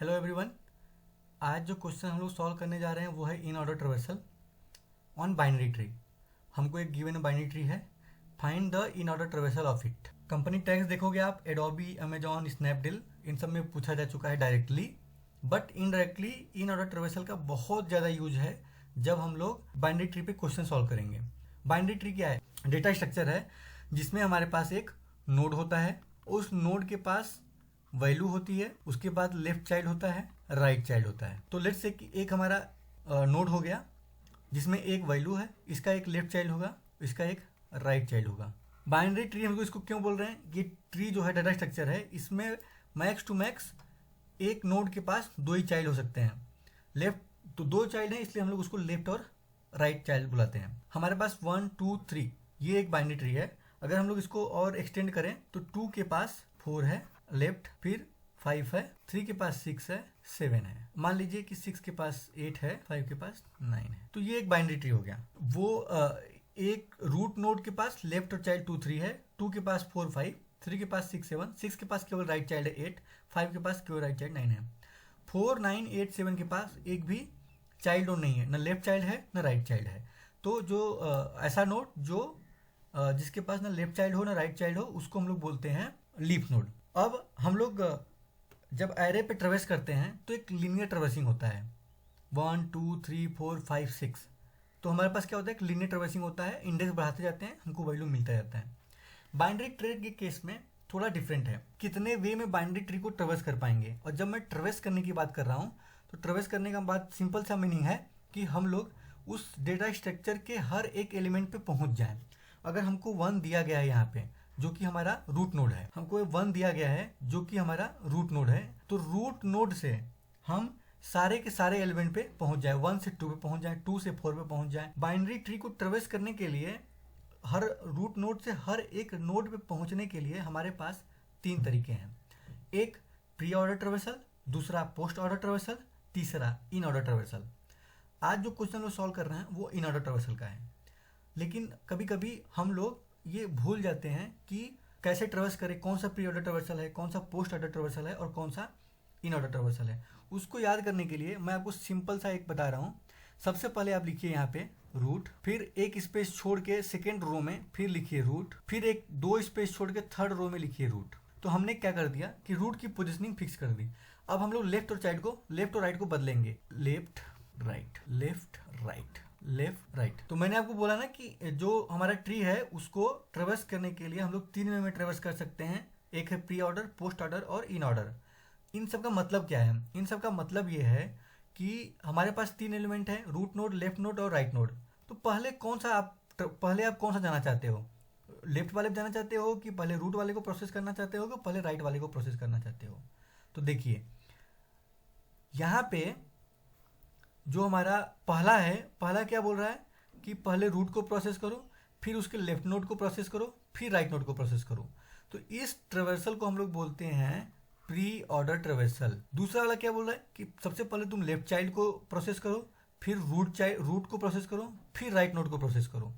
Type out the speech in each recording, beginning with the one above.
Hello everyone. आज जो question हम लोग सॉल्व करने जा रहे हैं वो है इन order traversal on binary tree. हमको एक गिवन बाइनरी ट्री है, find the in order traversal of it. Company tags देखोगे आप, एडोबी, अमेजॉन, स्नैपडील, इन सब में पूछा जा चुका है directly, but indirectly in order traversal का बहुत ज़्यादा यूज है जब हम लोग बाइनरी ट्री पे क्वेश्चन सॉल्व करेंगे। बाइनरी ट्री क्या है? डेटा स्ट्रक्चर है जिसमें हमारे पास एक नोड होता है, उस नोड के पास वैल्यू होती है, उसके बाद लेफ्ट चाइल्ड होता है, राइट चाइल्ड होता है। तो लेट्स से कि एक हमारा नोड हो गया जिसमें एक वैल्यू है, इसका एक लेफ्ट चाइल्ड होगा, इसका एक राइट चाइल्ड होगा। बाइनरी ट्री हमको इसको क्यों बोल रहे हैं? ये ट्री जो है डाटा स्ट्रक्चर है, इसमें मैक्स टू मैक्स एक नोड के पास दो ही चाइल्ड हो सकते हैं। लेफ्ट तो दो चाइल्ड है, इसलिए हम लोग उसको लेफ्ट और राइट चाइल्ड बुलाते हैं। हमारे पास 1 2 3 ये एक बाइनरी ट्री है। अगर हम लोग इसको और एक्सटेंड करें तो 2 के पास 4 है लेफ्ट, फिर 5 है, 3 के पास 6 है, 7 है। मान लीजिए कि 6 के पास 8 है, 5 के पास 9 है। तो ये एक बाइनरी ट्री हो गया। वो एक रूट नोड के पास लेफ्ट और चाइल्ड 2 3 है, 2 के पास 4 5, 3 के पास 6 7, 6 के पास केवल राइट चाइल्ड है 8, 5 के पास केवल राइट चाइल्ड 9 है। 4 9 8 7 के पास एक भी चाइल्ड नोड नहीं है, ना लेफ्ट चाइल्ड है ना राइट चाइल्ड है। तो जो ऐसा नोड जो जिसके पास ना लेफ्ट चाइल्ड हो ना राइट चाइल्ड हो, उसको हम लोग बोलते हैं लीफ नोड। अब हम लोग जब एरे पे ट्रेवर्स करते हैं तो एक लीनियर ट्रेवर्सिंग होता है, 1 2 3 4 5 6। तो हमारे पास क्या होता है? एक लीनियर ट्रेवर्सिंग होता है, इंडेक्स बढ़ाते जाते हैं, हमको वैल्यू मिलता जाता है। बाइनरी ट्री के केस में थोड़ा डिफरेंट है, कितने वे में बाइनरी ट्री को ट्रेवर्स कर पाएंगे। और जब मैं ट्रेवर्स करने की बात कर रहा हूँ तो ट्रेवर्स करने का बात सिंपल सा मीनिंग है कि हम लोग उस डेटा स्ट्रक्चर के हर एक एलिमेंट पे पहुंच जाएं। अगर हमको 1 दिया गया है यहाँ पे जो कि हमारा रूट नोड है, हमको 1 दिया गया है जो कि हमारा रूट नोड है, तो रूट नोड से हम सारे के सारे एलिमेंट पे पहुंच जाए, 1 से 2 पे पहुंच जाए, 2 से 4 पे पहुंच जाए। बाइनरी ट्री को ट्रेवर्स करने के लिए हर रूट नोड से हर एक नोड पे पहुंचने के लिए हमारे पास 3 तरीके हैं। एक प्री ऑर्डर ट्रेवर्सल, दूसरा पोस्ट ऑर्डर ट्रेवर्सल, तीसरा इन ऑर्डर ट्रेवर्सल। आज जो क्वेश्चन लोग सॉल्व कर रहे हैं वो इन ऑर्डर ट्रेवर्सल का है, लेकिन कभी कभी हम लोग ये भूल जाते हैं कि कैसे ट्रेवर्स करें, कौन सा प्री ऑर्डर ट्रेवर्सल है, कौन सा पोस्ट ऑर्डर ट्रेवर्सल है और कौन सा इन ऑर्डर ट्रेवर्सल है। उसको याद करने के लिए मैं आपको सिंपल सा एक बता रहा हूँ। सबसे पहले आप लिखिए यहाँ पे रूट, फिर एक स्पेस छोड़ के सेकेंड रो में फिर लिखिए रूट, फिर एक 2 स्पेस छोड़ के थर्ड रो में लिखिए रूट। तो हमने क्या कर दिया कि रूट की पोजिशनिंग फिक्स कर दी। अब हम लोग लेफ्ट और राइट को बदलेंगे, left right, left right, left right. तो मैंने आपको बोला ना कि जो हमारा ट्री है उसको ट्रेवर्स करने के लिए हम लोग 3 वे में ट्रेवर्स कर सकते हैं। एक है प्री ऑर्डर, पोस्ट ऑर्डर और इन ऑर्डर। इन सब का मतलब क्या है? इन सब का मतलब ये है कि हमारे पास 3 एलिमेंट है, रूट नोड, लेफ्ट नोड और राइट नोड। तो पहले आप कौन सा जाना चाहते हो? लेफ्ट वाले पे जाना चाहते हो कि पहले रूट वाले को प्रोसेस करना चाहते हो कि पहले राइट वाले को प्रोसेस करना चाहते हो? तो देखिए यहाँ पे जो हमारा पहला क्या बोल रहा है कि पहले रूट को प्रोसेस करो, फिर उसके लेफ्ट नोड को प्रोसेस करो, फिर राइट नोड को प्रोसेस करो। तो इस ट्रेवर्सल को हम लोग बोलते हैं प्री ऑर्डर ट्रेवर्सल। दूसरा वाला क्या बोल रहा है कि सबसे पहले तुम लेफ्ट चाइल्ड को प्रोसेस करो, फिर रूट को प्रोसेस करो, फिर राइट नोड को प्रोसेस करो।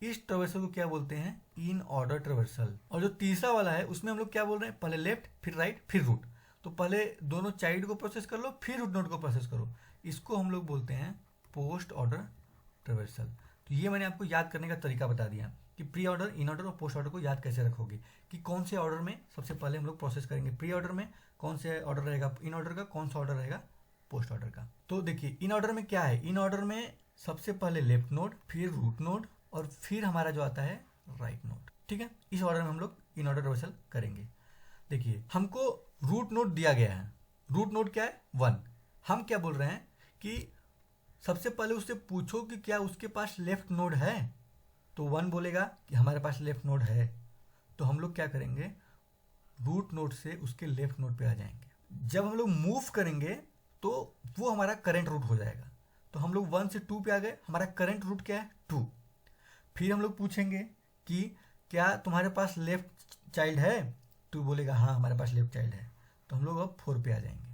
इस ट्रेवर्सल को क्या बोलते हैं? इन ऑर्डर ट्रेवर्सल। और जो तीसरा वाला है उसमें हम लोग क्या बोल रहे हैं? पहले लेफ्ट, फिर राइट, फिर रूट। तो पहले दोनों चाइल्ड को प्रोसेस कर लो, फिर रूट नोड को प्रोसेस करो। इसको हम लोग बोलते हैं पोस्ट ऑर्डर ट्रेवर्सल। तो ये मैंने आपको याद करने का तरीका बता दिया कि प्री ऑर्डर, इन ऑर्डर और पोस्ट ऑर्डर को याद कैसे रखोगे, कि कौन से ऑर्डर में सबसे पहले हम लोग प्रोसेस करेंगे। प्री ऑर्डर में कौन से ऑर्डर रहेगा इन ऑर्डर का, कौन सा ऑर्डर रहेगा पोस्ट ऑर्डर का। तो देखिए इन ऑर्डर में क्या है? इन ऑर्डर में सबसे पहले लेफ्ट नोड, फिर रूट नोड और फिर हमारा जो आता है राइट नोड। ठीक है, इस ऑर्डर में हम लोग इन ऑर्डर ट्रेवर्सल करेंगे। देखिए हमको रूट नोड दिया गया है, रूट नोड क्या है? 1। हम क्या बोल रहे हैं कि सबसे पहले उससे पूछो कि क्या उसके पास लेफ्ट नोड है। तो 1 बोलेगा कि हमारे पास लेफ्ट नोड है। तो हम लोग क्या करेंगे? रूट नोड से उसके लेफ्ट नोड पे आ जाएंगे। जब हम लोग मूव करेंगे तो वो हमारा करंट रूट हो जाएगा। तो हम लोग 1 से 2 पे आ गए, हमारा करंट रूट क्या है? 2। फिर हम लोग पूछेंगे कि क्या तुम्हारे पास लेफ्ट चाइल्ड है? 2 बोलेगा हाँ हमारे पास लेफ्ट चाइल्ड है। तो हम लोग अब 4 पे आ जाएंगे।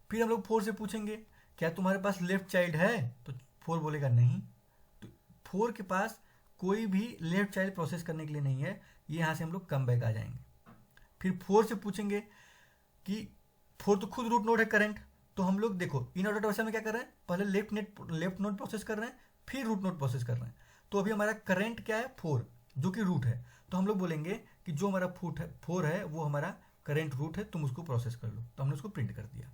फिर हम लोग 4 से पूछेंगे क्या तुम्हारे पास लेफ्ट चाइल्ड है? तो 4 बोलेगा नहीं। तो 4 के पास कोई भी लेफ्ट चाइल्ड प्रोसेस करने के लिए नहीं है, ये यहाँ से हम लोग कम बैक आ जाएंगे। फिर 4 से पूछेंगे कि 4 तो खुद रूट नोड है करंट, तो हम लोग देखो इन ऑर्डर ट्रावर्सल में क्या कर रहे हैं, पहले लेफ्ट नोड प्रोसेस कर रहे हैं, फिर रूट नोड प्रोसेस कर रहे हैं। तो अभी हमारा करंट क्या है 4, जो कि रूट है, तो हम लोग बोलेंगे कि जो हमारा 4 है वो हमारा करंट रूट है, तुम उसको प्रोसेस कर लो। तो हमने उसको प्रिंट कर दिया।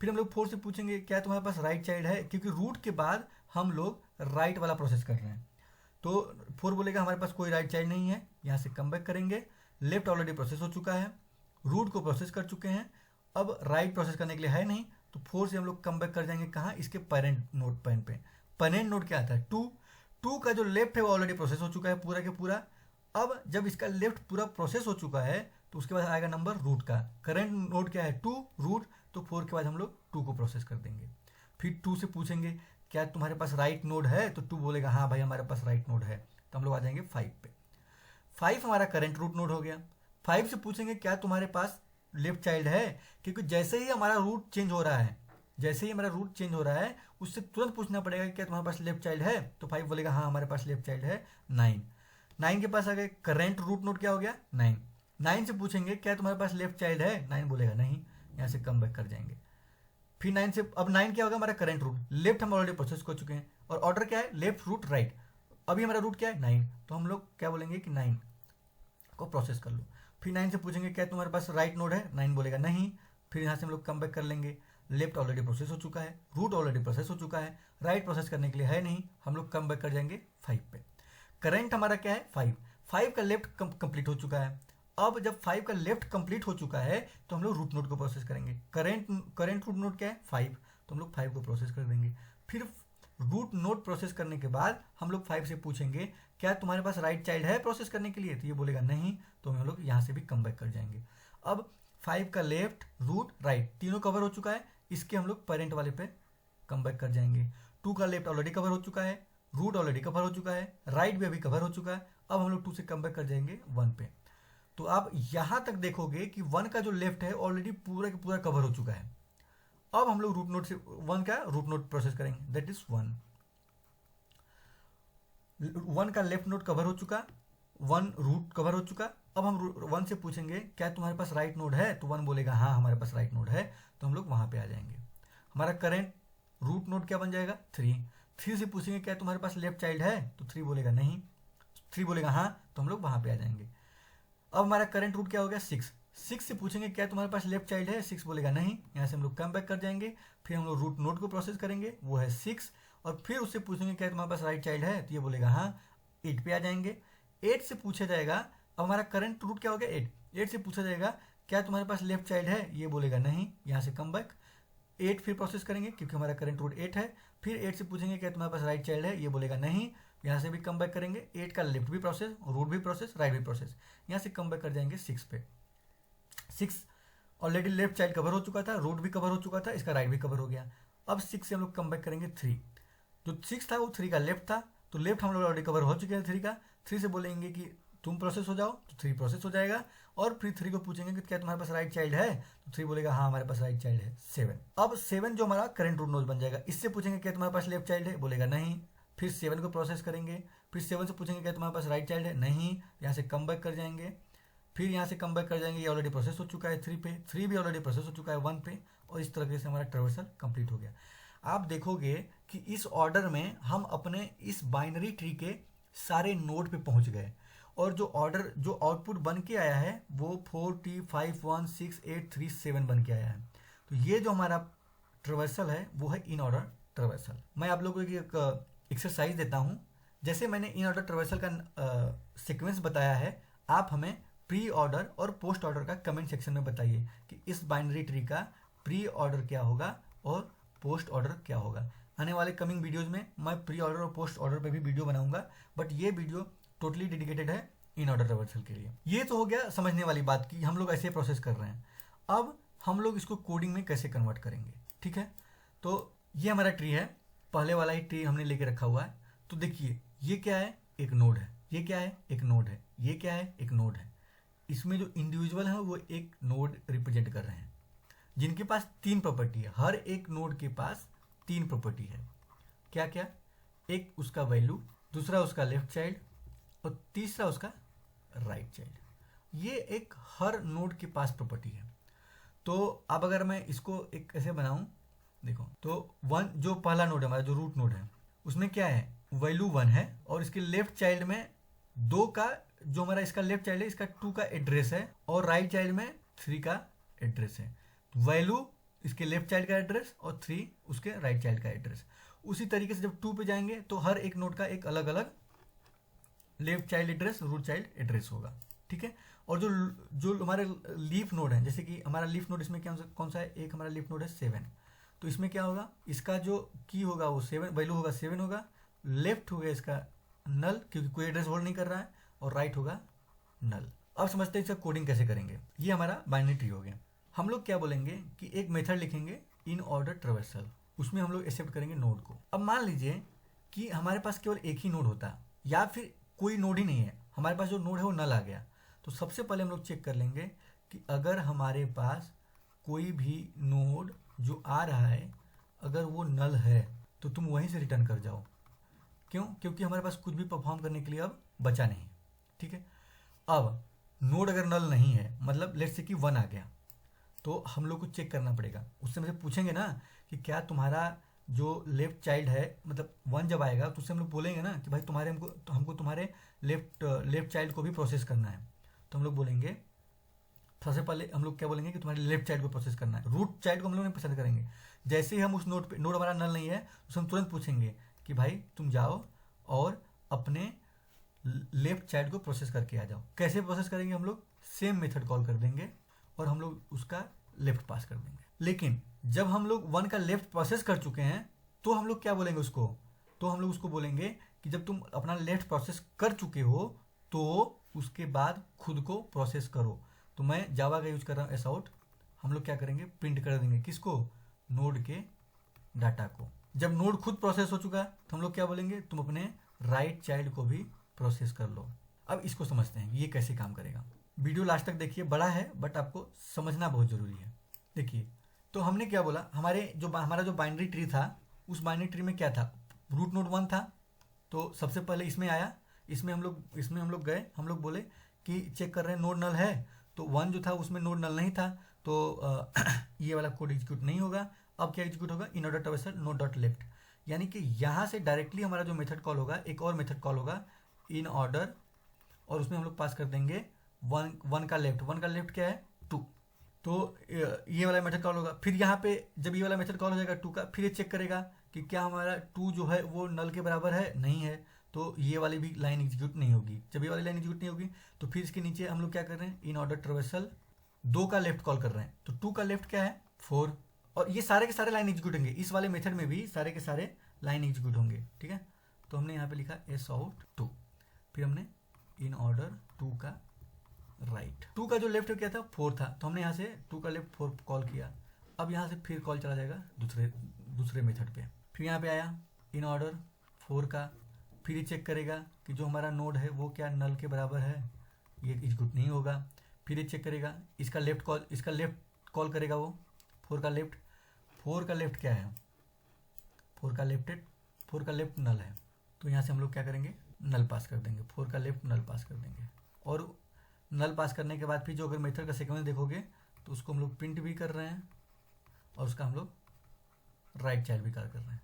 फिर हम लोग 4 से पूछेंगे क्या तुम्हारे पास राइट चाइल्ड है, क्योंकि रूट के बाद हम लोग राइट वाला प्रोसेस कर रहे हैं। तो 4 बोलेगा हमारे पास कोई राइट चाइल्ड नहीं है, यहाँ से कम बैक करेंगे। लेफ्ट ऑलरेडी प्रोसेस हो चुका है, रूट को प्रोसेस कर चुके हैं, अब राइट प्रोसेस करने के लिए है नहीं, तो 4 से हम लोग कम बैक कर जाएंगे कहाँ, इसके पेरेंट नोड पे। पेरेंट नोड क्या आता है 2 का जो लेफ्ट है वो ऑलरेडी प्रोसेस हो चुका है पूरा के पूरा। अब जब इसका लेफ्ट पूरा प्रोसेस हो चुका है तो उसके बाद आएगा नंबर रूट का। करंट नोड क्या है 2 रूट, तो 4 के बाद हम लोग 2 को प्रोसेस कर देंगे। फिर 2 से पूछेंगे क्या तुम्हारे पास राइट नोड है, तो 2 बोलेगा हाँ भाई हमारे पास राइट नोड है, तो हम लोग आ जाएंगे 5 पे। 5 हमारा करंट रूट नोड हो गया। 5 से पूछेंगे क्या तुम्हारे पास लेफ्ट चाइल्ड है, क्योंकि जैसे ही हमारा रूट चेंज हो रहा है, जैसे ही हमारा रूट चेंज हो रहा है उससे तुरंत पूछना पड़ेगा कि क्या तुम्हारे पास लेफ्ट चाइल्ड है, तो 5 बोलेगा हाँ हमारे पास लेफ्ट चाइल्ड है 9 के पास आ गए। करेंट रूट नोड क्या हो गया 9 से पूछेंगे क्या तुम्हारे पास लेफ्ट चाइल्ड है, 9 बोलेगा नहीं, यहाँ से कम बैक कर जाएंगे। फिर 9 से अब 9 क्या होगा हमारा करंट रूट, लेफ्ट हम ऑलरेडी प्रोसेस कर चुके हैं, और ऑर्डर क्या है लेफ्ट रूट राइट। अभी हमारा रूट क्या है 9, तो हम लोग क्या बोलेंगे कि 9 को प्रोसेस कर लो। फिर 9 से पूछेंगे क्या तुम्हारे पास राइट नोड है, 9 बोलेगा नहीं। फिर यहाँ से हम लोग कम बैक कर लेंगे, लेफ्ट ऑलरेडी प्रोसेस हो चुका है, रूट ऑलरेडी प्रोसेस हो चुका है, राइट प्रोसेस करने के लिए है नहीं, हम लोग कम बैक कर जाएंगे 5 पे। करंट हमारा क्या है 5 का लेफ्ट कंप्लीट हो चुका है। अब जब 5 का लेफ्ट कंप्लीट हो चुका है तो हम लोग रूट नोड को प्रोसेस करेंगे। करंट रूट नोड क्या है 5, तो हम लोग 5 को प्रोसेस कर देंगे। फिर रूट नोड प्रोसेस करने के बाद हम लोग 5 से पूछेंगे क्या तुम्हारे पास राइट चाइल्ड है प्रोसेस करने के लिए, तो ये बोलेगा नहीं, तो हम लोग यहाँ से भी कम बैक कर जाएंगे। अब 5 का लेफ्ट रूट राइट तीनों कवर हो चुका है, इसके हम लोग पेरेंट वाले पे कम बैक कर जाएंगे। 2 का लेफ्ट ऑलरेडी कवर हो चुका है, रूट ऑलरेडी कवर हो चुका है, राइट भी अभी कवर हो चुका है। अब हम लोग 2 से कम बैक कर जाएंगे 1 पे। तो आप यहां तक देखोगे कि 1 का जो लेफ्ट है ऑलरेडी पूरा का पूरा कवर हो चुका है। अब हम लोग रूट नोड से 1 का रूट नोड प्रोसेस करेंगे, दैट इज 1 का लेफ्ट नोड कवर हो चुका, 1 रूट कवर हो चुका। अब हम 1 से पूछेंगे क्या तुम्हारे पास राइट नोड है, तो 1 बोलेगा हाँ हमारे पास राइट नोड है, तो हम लोग वहां पे आ जाएंगे। हमारा करंट रूट नोड क्या बन जाएगा 3 से पूछेंगे क्या तुम्हारे पास लेफ्ट चाइल्ड है, तो 3 बोलेगा नहीं, 3 बोलेगा हाँ, तो हम लोग वहां पे आ जाएंगे। अब हमारा करंट रूट क्या हो गया 6 से पूछेंगे क्या तुम्हारे पास लेफ्ट चाइल्ड है, 6 बोलेगा नहीं, यहाँ से हम लोग कम बैक कर जाएंगे। फिर हम लोग रूट नोड को प्रोसेस करेंगे, वो है 6, और फिर उससे पूछेंगे क्या तुम्हारे पास राइट चाइल्ड है, तो ये बोलेगा हाँ, 8 पे आ जाएंगे। 8 से पूछा जाएगा, अब हमारा करंट रूट क्या हो गया 8 से पूछा जाएगा क्या तुम्हारे पास लेफ्ट चाइल्ड है, ये बोलेगा नहीं, यहाँ से कम बैक। 8 फिर प्रोसेस करेंगे क्योंकि हमारा करंट रूट 8 है। फिर 8 से पूछेंगे क्या तुम्हारे पास राइट चाइल्ड है, ये बोलेगा नहीं, यहाँ से भी कम बैक करेंगे। 8 का लेफ्ट भी प्रोसेस, रूट भी प्रोसेस, राइट भी प्रोसेस, यहाँ से कम बैक कर जाएंगे 6 पे। 6 ऑलरेडी लेफ्ट चाइल्ड कवर हो चुका था, रूट भी कवर हो चुका था, इसका राइट भी कवर हो गया। अब 6 से हम लोग कम बैक करेंगे 3, जो 6 था वो 3 का लेफ्ट था, तो लेफ्ट हम लोग ऑलरेडी कवर हो चुके हैं 3 का। 3 से बोलेंगे कि तुम प्रोसेस हो जाओ, तो 3 प्रोसेस हो जाएगा। और फिर 3 को पूछेंगे कि क्या तुम्हारे पास राइट चाइल्ड है, तो 3 बोलेगा हाँ हमारे पास राइट चाइल्ड है 7। अब 7 जो हमारा करंट रूट नोड बन जाएगा, इससे पूछेंगे क्या तुम्हारे पास लेफ्ट चाइल्ड है, बोलेगा नहीं। फिर 7 को प्रोसेस करेंगे, फिर 7 से पूछेंगे क्या तुम्हारे पास राइट चाइल्ड है, नहीं, यहाँ से कम बैक कर जाएंगे। फिर यहाँ से कम बैक कर जाएंगे, ये ऑलरेडी प्रोसेस हो चुका है 3 पे, 3 भी ऑलरेडी प्रोसेस हो चुका है 1 पे, और इस तरीके से हमारा ट्रावर्सल कंप्लीट हो गया। आप देखोगे कि इस ऑर्डर में हम अपने इस बाइनरी ट्री के सारे नोड पे पहुंच गए, और जो ऑर्डर जो आउटपुट बन के आया है वो 4T51683 बन के आया है। तो ये जो हमारा ट्रावर्सल है वो है इन ऑर्डर ट्रावर्सल। मैं आप लोगों को एक एक्सरसाइज देता हूँ। जैसे मैंने इन ऑर्डर ट्रावर्सल का सीक्वेंस बताया है, आप हमें प्री ऑर्डर और पोस्ट ऑर्डर का कमेंट सेक्शन में बताइए कि इस बाइनरी ट्री का प्री ऑर्डर क्या होगा और पोस्ट ऑर्डर क्या होगा। आने वाले कमिंग वीडियोज में मैं प्री ऑर्डर और पोस्ट ऑर्डर पे भी वीडियो बनाऊंगा, बट ये वीडियो टोटली डेडिकेटेड है इन ऑर्डर ट्रावर्सल के लिए। ये तो हो गया समझने वाली बात कि हम लोग ऐसे प्रोसेस कर रहे हैं। अब हम लोग इसको कोडिंग में कैसे कन्वर्ट करेंगे, ठीक है। तो ये हमारा ट्री है, पहले वाला ही ट्री हमने लेके रखा हुआ है। तो देखिए ये क्या है, एक नोड है, ये क्या है, एक नोड है, ये क्या है, एक नोड है। इसमें जो इंडिविजुअल है वो एक नोड रिप्रेजेंट कर रहे हैं, जिनके पास 3 प्रॉपर्टी है। हर एक नोड के पास 3 प्रॉपर्टी है। क्या क्या, एक उसका वैल्यू, दूसरा उसका लेफ्ट चाइल्ड, और तीसरा उसका राइट चाइल्ड। ये एक हर नोड के पास प्रॉपर्टी है। तो अब अगर मैं इसको एक ऐसे बनाऊं, देखो तो वन जो पहला नोड है हमारा, जो रूट नोड है, उसमें क्या है, वैल्यू 1 है, और इसके लेफ्ट चाइल्ड में 2 का, जो हमारा इसका लेफ्ट चाइल्ड है, इसका 2 का एड्रेस है, और राइट चाइल्ड में 3 का एड्रेस है। वैल्यू इसके लेफ्ट चाइल्ड का एड्रेस और 3 उसके राइट चाइल्ड का एड्रेस। उसी तरीके से जब 2 पे जाएंगे तो हर एक नोड का एक अलग अलग left child address, root child address होगा, ठीक है। और जो जो हमारे लीफ नोड है, जैसे कि हमारा लीफ नोड इसमें क्या कौन सा है, एक हमारा लीफ नोड है 7, तो इसमें क्या होगा, इसका जो की होगा वो 7 वैल्यू होगा 7 होगा, लेफ्ट हो गया इसका नल क्योंकि कोई एड्रेस होल्ड नहीं कर रहा है, और राइट होगा नल। अब समझते हैं इसका कोडिंग कैसे करेंगे। ये हमारा बाइनरी ट्री हो गया। हम लोग क्या बोलेंगे कि एक मेथड लिखेंगे इन ऑर्डर ट्रेवर्सल, उसमें हम लोग एक्सेप्ट करेंगे नोड को। अब मान लीजिए कि हमारे पास केवल एक ही नोड होता या फिर कोई नोड ही नहीं है, हमारे पास जो नोड है वो नल आ गया, तो सबसे पहले हम लोग चेक कर लेंगे कि अगर हमारे पास कोई भी नोड जो आ रहा है अगर वो नल है तो तुम वहीं से रिटर्न कर जाओ। क्यों? क्योंकि हमारे पास कुछ भी परफॉर्म करने के लिए अब बचा नहीं, ठीक है। अब नोड अगर नल नहीं है, मतलब लेट्स से कि 1 आ गया, तो हम लोग को चेक करना पड़ेगा। उससे मुझे पूछेंगे ना कि क्या तुम्हारा जो लेफ्ट चाइल्ड है, मतलब 1 जब आएगा तो उससे हम लोग बोलेंगे ना कि भाई तुम्हारे हमको तुम्हारे लेफ्ट चाइल्ड को भी प्रोसेस करना है, तो हम लोग बोलेंगे सबसे पहले हम लोग क्या बोलेंगे कि तुम्हारे लेफ्ट चाइल्ड को प्रोसेस करना है, रूट चाइल्ड को हम लोग नहीं पसंद करेंगे। जैसे ही हम उस नोड पे, नोड हमारा नल नहीं है, तो हम तुरंत पूछेंगे कि भाई तुम जाओ और अपने लेफ्ट चाइल्ड को प्रोसेस करके आ जाओ। कैसे प्रोसेस करेंगे, हम लोग सेम मेथड कॉल कर देंगे और हम लोग उसका लेफ्ट पास कर देंगे। लेकिन जब हम लोग 1 का लेफ्ट प्रोसेस कर चुके हैं तो हम लोग क्या बोलेंगे उसको, तो हम लोग उसको बोलेंगे कि जब तुम अपना लेफ्ट प्रोसेस कर चुके हो तो उसके बाद खुद को प्रोसेस करो। तो मैं जावा का यूज कर रहा हूँ एस आउट, हम लोग क्या करेंगे, प्रिंट कर देंगे किसको, नोड के डाटा को। जब नोड खुद प्रोसेस हो चुका तो हम लोग क्या बोलेंगे, तुम अपने राइट चाइल्ड को भी प्रोसेस कर लो। अब इसको समझते हैं ये कैसे काम करेगा। वीडियो लास्ट तक देखिए, बड़ा है बट आपको समझना बहुत जरूरी है। देखिए तो हमने क्या बोला, हमारा जो बाइनरी ट्री था, उस बाइनरी ट्री में क्या था, रूट नोड 1 था, तो सबसे पहले इसमें आया, इसमें हम लोग गए, हम लोग बोले कि चेक कर रहे हैं नोड नल है, तो 1 जो था उसमें नोड नल नहीं था, तो ये वाला कोड एग्जीक्यूट नहीं होगा। अब क्या एग्जीक्यूट होगा, इन order traversal node dot left, यानी कि यहाँ से डायरेक्टली हमारा जो मेथड कॉल होगा, एक और मेथड कॉल होगा इन ऑर्डर, और उसमें हम लोग पास कर देंगे 1 का लेफ्ट क्या है 2, तो ये वाला मेथड कॉल होगा। फिर यहाँ पे जब ये वाला मेथड कॉल हो जाएगा 2 का, फिर ये चेक करेगा कि क्या हमारा 2 जो है वो नल के बराबर है, नहीं है, तो ये वाली भी लाइन एग्जीक्यूट नहीं होगी। जब ये वाली लाइन एग्जीक्यूट नहीं होगी तो फिर इसके नीचे हम लोग क्या कर रहे हैं, इन ऑर्डर ट्रेवर्सल 2 का लेफ्ट कॉल कर रहे हैं, तो 2 का लेफ्ट क्या है 4, और ये सारे के सारे लाइन एग्जीक्यूट होंगे, इस वाले मेथड में भी सारे के सारे लाइन एग्जीक्यूट होंगे, ठीक है। तो हमने यहाँ पे लिखा एस आउट 2, फिर हमने इन ऑर्डर 2 का राइट, 2 का जो लेफ्ट क्या था 4 था, तो हमने यहाँ से 2 का लेफ्ट 4 कॉल किया। अब यहाँ से फिर कॉल चला जाएगा दूसरे मेथड पे, फिर यहाँ पे आया इन ऑर्डर 4 का, फिर ये चेक करेगा कि जो हमारा नोड है वो क्या नल के बराबर है, ये एग्जीक्यूट नहीं होगा। फिर ये चेक करेगा इसका लेफ्ट कॉल करेगा वो 4 का लेफ्ट क्या है, 4 का लेफ्ट नल है, तो यहाँ से हम लोग क्या करेंगे, नल पास कर देंगे, 4 का लेफ्ट नल पास कर देंगे। और नल पास करने के बाद फिर जो अगर मेथड का सीक्वेंस देखोगे तो उसको हम लोग प्रिंट भी कर रहे हैं और उसका हम लोग राइट चाइल्ड भी कर रहे हैं।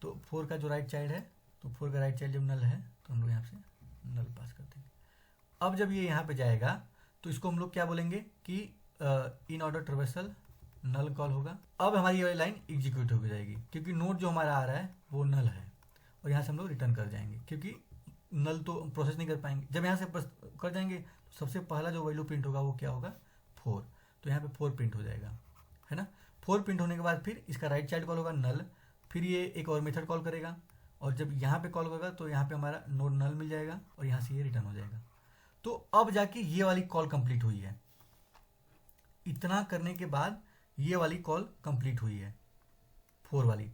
तो 4 का जो राइट चाइल्ड है, तो 4 का राइट चाइल्ड जब नल है तो हम लोग यहाँ से नल पास कर देंगे। अब जब ये यहाँ पे जाएगा तो इसको हम लोग क्या बोलेंगे कि in order traversal null call होगा। अब हमारी ये वाली लाइन एग्जीक्यूट हो जाएगी क्योंकि नोड जो हमारा आ रहा है वो नल है, और यहाँ से हम लोग रिटर्न कर जाएंगे क्योंकि नल तो प्रोसेस नहीं कर पाएंगे। जब यहाँ से कर जाएंगे तो सबसे पहला जो वैल्यू प्रिंट होगा वो क्या होगा 4, तो यहाँ पे 4 प्रिंट हो जाएगा, है ना। 4 प्रिंट होने के बाद फिर इसका राइट चाइल्ड कॉल होगा नल, फिर ये एक और मेथड कॉल करेगा, और जब यहाँ पे कॉल होगा तो यहाँ पे हमारा नोड नल मिल जाएगा और यहाँ से ये रिटर्न हो जाएगा। तो अब जाके ये वाली कॉल कंप्लीट हुई है। इतना करने के बाद ये वाली कॉल कंप्लीट हुई है 4 वाली।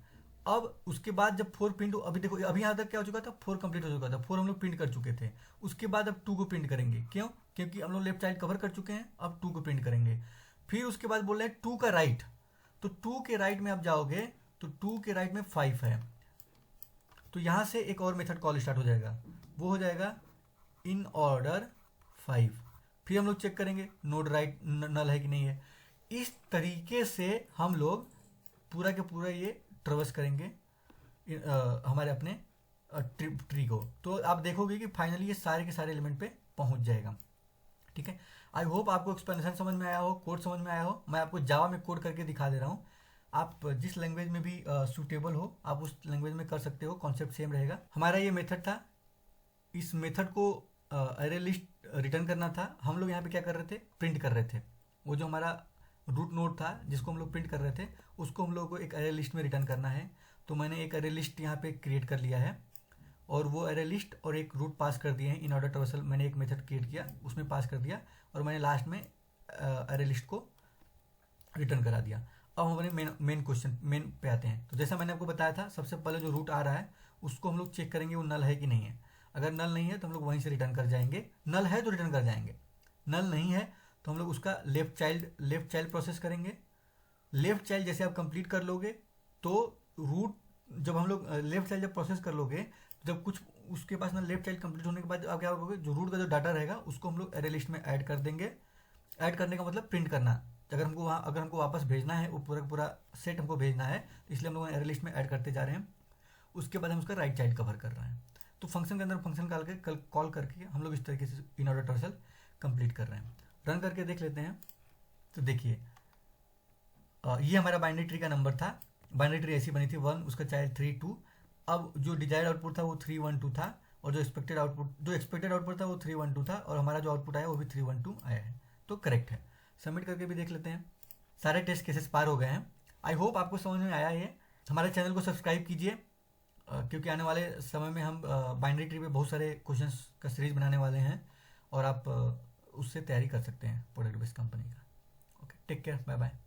अब उसके बाद जब 4 प्रिंट, अभी देखो अभी यहाँ तक क्या हो चुका था, 4 कंप्लीट हो चुका था, 4 हम लोग प्रिंट कर चुके थे। उसके बाद अब 2 को प्रिंट करेंगे, क्यों, क्योंकि हम लोग लेफ्ट चाइल्ड कवर कर चुके हैं, अब 2 को प्रिंट करेंगे। फिर उसके बाद बोल रहे हैं 2 का राइट, तो 2 के राइट में आप जाओगे तो 2 के राइट में 5 है, तो यहाँ से एक और मेथड कॉल स्टार्ट हो जाएगा, वो हो जाएगा इन ऑर्डर 5। फिर हम लोग चेक करेंगे नोड राइट नल है कि नहीं है, इस तरीके से हम लोग पूरा के पूरा ये ट्रेवर्स करेंगे हमारे अपने ट्री को। तो आप देखोगे कि फाइनली ये सारे के सारे एलिमेंट पे पहुंच जाएगा। ठीक है, आई होप आपको एक्सप्लेनेशन समझ में आया हो, कोड समझ में आया हो। मैं आपको जावा में कोड करके दिखा दे रहा हूँ, आप जिस लैंग्वेज में भी सूटेबल हो आप उस लैंग्वेज में कर सकते हो, कॉन्सेप्ट सेम रहेगा। हमारा ये मेथड था, इस मेथड को अरे लिस्ट रिटर्न करना था। हम लोग यहाँ पे क्या कर रहे थे, प्रिंट कर रहे थे। वो जो हमारा रूट नोड था जिसको हम लोग प्रिंट कर रहे थे उसको हम लोग को एक अरे लिस्ट में रिटर्न करना है। तो मैंने एक अरे लिस्ट यहाँ पे क्रिएट कर लिया है और वो अरे लिस्ट और एक रूट पास कर दिए हैं। इन ऑर्डर ट्रेवर्सल मैंने एक मेथड क्रिएट किया, उसमें पास कर दिया और मैंने लास्ट में अरे लिस्ट को रिटर्न करा दिया। अब हम अपने मेन क्वेश्चन मेन पे आते हैं। तो जैसा मैंने आपको बताया था, सबसे पहले जो रूट आ रहा है उसको हम लोग चेक करेंगे वो नल है कि नहीं है। अगर नल नहीं है तो हम लोग वहीं से रिटर्न कर जाएंगे, नल है तो रिटर्न कर जाएंगे, नल नहीं है तो हम लोग उसका लेफ्ट चाइल्ड प्रोसेस करेंगे। लेफ्ट चाइल्ड जैसे आप कंप्लीट कर लोगे तो रूट, जब हम लोग लेफ्ट चाइल्ड जब प्रोसेस कर लोगे, जब कुछ उसके पास ना लेफ्ट चाइल्ड कंप्लीट होने के बाद आप क्या करोगे, जो रूट का जो डाटा रहेगा उसको हम लोग अरे लिस्ट में ऐड कर देंगे। ऐड करने का मतलब प्रिंट करना। अगर हमको वापस भेजना है, वो पूरा पूरा सेट हमको भेजना है, तो इसलिए हम लोग अरे लिस्ट में ऐड करते जा रहे हैं। उसके बाद हम उसका राइट चाइल्ड कवर कर रहे हैं। तो फंक्शन के अंदर फंक्शन कॉल करके हम लोग इस तरीके से इन ऑर्डर ट्रेवर्सल कंप्लीट कर रहे हैं। रन करके देख लेते हैं। तो देखिए ये हमारा बाइनरी ट्री का नंबर था। बाइनरी ट्री ऐसी बनी थी 1, उसका चाइल्ड 3 2। अब जो डिजायर्ड आउटपुट था वो 3 1 2 था और जो एक्सपेक्टेड आउटपुट था वो 3 1 2 था और हमारा जो आउटपुट आया वो भी 3 1 2 आया है। तो करेक्ट है। सबमिट करके भी देख लेते हैं। सारे टेस्ट केसेस पार हो गए हैं। आई होप आपको समझ में आया ये। हमारे चैनल को सब्सक्राइब कीजिए क्योंकि आने वाले समय में हम बाइनरी ट्री पे बहुत सारे क्वेश्चंस का सीरीज बनाने वाले हैं और आप उससे तैयारी कर सकते हैं प्रोडक्ट बेस्ड कंपनी का। Okay, take care, bye bye.